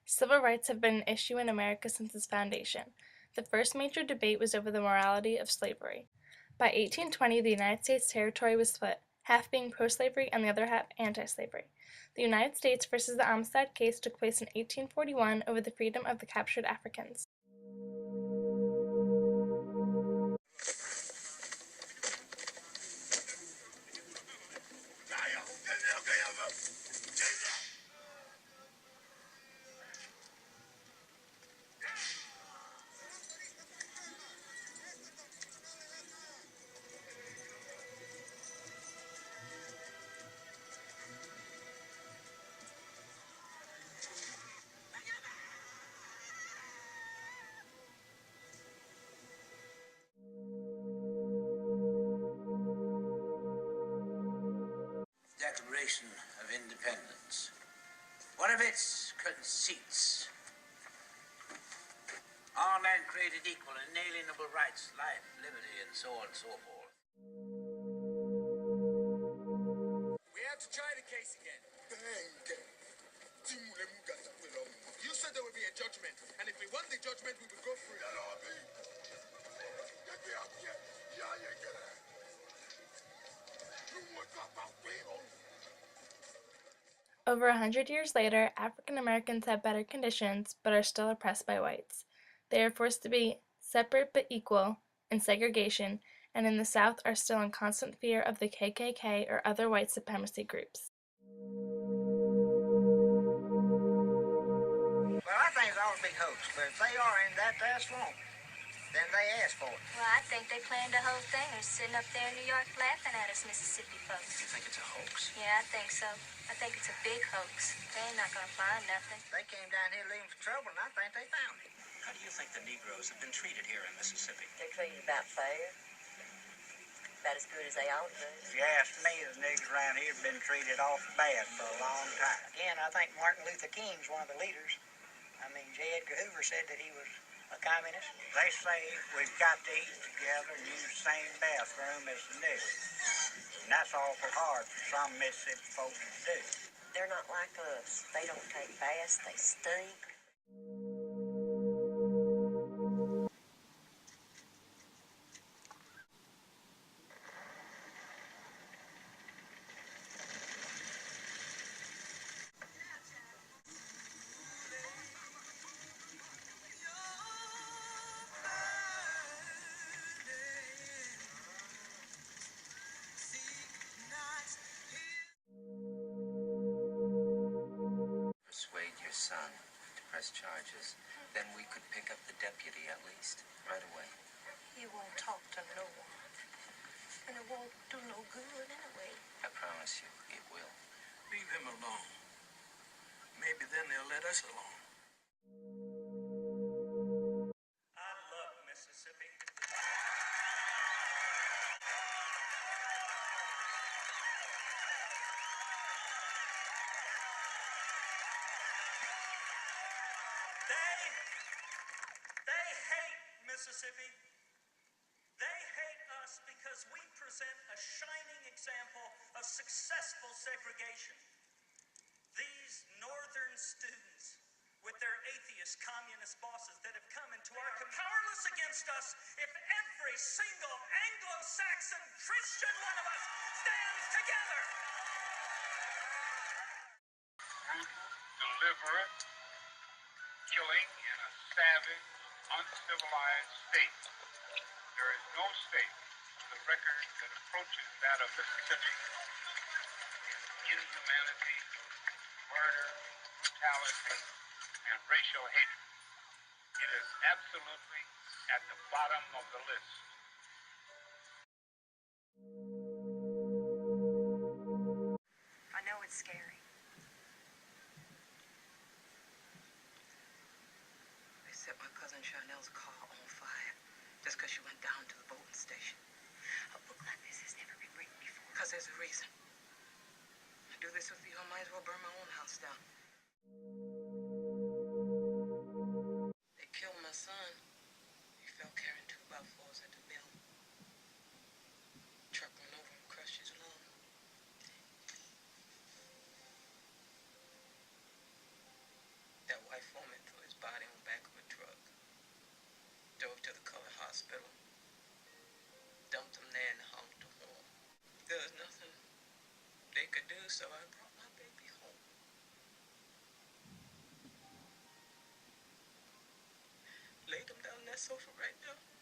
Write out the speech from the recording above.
Civil rights have been an issue in America since its foundation. The first major debate was over the morality of slavery. By 1820, the United States territory was split, half being pro-slavery and the other half anti-slavery. The United States versus the Amistad case took place in 1841 over the freedom of the captured Africans. Declaration of Independence. One of its conceits: all men created equal and inalienable rights, life, liberty, and so on and so forth. We have to try the case again. You said there would be a judgment, and if we won the judgment, we would go free. Over 100 years later, African Americans have better conditions but are still oppressed by whites. They are forced to be separate but equal in segregation, and in the South are still in constant fear of the KKK or other white supremacy groups. Well, I think it's all a big hoax, but if they are in that there swamp, then they asked for it. Well, I think they planned the whole thing. They're sitting up there in New York laughing at us Mississippi folks. You think it's a hoax? Yeah, I think so. I think it's a big hoax. They ain't not gonna find nothing. They came down here looking for trouble, and I think they found it. How do you think the Negroes have been treated here in Mississippi? They're treated about fair. About as good as they ought to be. If you ask me, the niggas around here have been treated awful bad for a long time. Again, I think Martin Luther King's one of the leaders. I mean, J. Edgar Hoover said that he was a communist. They say we've got to eat together and use the same bathroom as the niggers. And that's awful hard for some Mississippi folks to do. They're not like us. They don't take baths. They stink. Persuade your son to press charges. Then we could pick up the deputy at least, right away. He won't talk to no one. And it won't do no good anyway. I promise you, it will. Leave him alone. Maybe then they'll let us alone. I love Mississippi. They hate Mississippi. They hate us because we present a shining example of successful segregation. These northern students, with their atheist communist bosses that have come into our community, powerless against us if every single Anglo-Saxon Christian one of us stands together. Brutal, deliberate killing in a savage, uncivilized state. There is no state on the record that approaches that of Mississippi in inhumanity, murder, brutality, and racial hatred. It is absolutely at the bottom of the list. I know it's scary. They set my cousin Chanel's car on fire just because she went down to the boating station. A book like this has never been written before. Because there's a reason. I do this with you, I might as well burn my own house down. They killed my son. He fell carrying 2x4s at the mill. Truck went over and crushed his lung. That white phone could do, so I brought my baby home. Laid him down on that sofa right now.